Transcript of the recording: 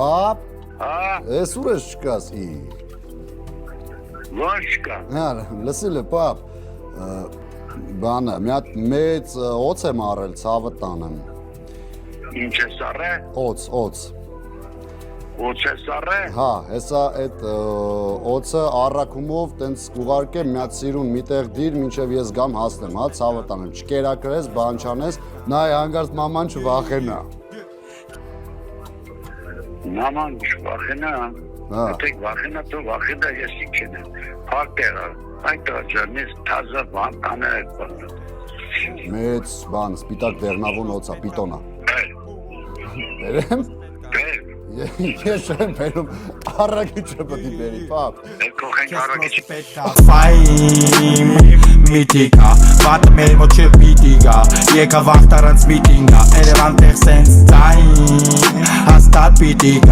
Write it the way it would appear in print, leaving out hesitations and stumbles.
Pap, Ես ուր ես չկաս ի։ Ոչ կա։ Լսել է պապ, բանը, մի հատ մեծ օծ եմ առել ցավը տանեմ։ Ինչ ես առել։ Օծ։ Ոչ ես առել։ Հա, հեսա այդ օծը առաքումով տենց կուղարկեմ մի հատ սիրուն միտեղ դիր, մինչև ես գամ հասնեմ, հա, ցավը տանեմ։ Չկերակրես, բան չանես, նայ հանգարց մաման չվախենա։ Մաման չվախենա։ Եթե վախենա, તો վախենա ես իքեն։ Փակտերը, այդ ջանես թազա բան անել բան։ Մեծ բան, սպիտակ դեղնավուն օծա, պիտոնա։ Բերեմ։ Ես չեմ բերում, առաքիչը պետք է բերի, պապ։ Կողենք առաքիչ պետքա ֆայմ միտիկա վատը մեր մոտ չպիտի գա եկավ ախտարանց միտինգա Երևան տեղ սենց ձայն հաստատ պիտի գա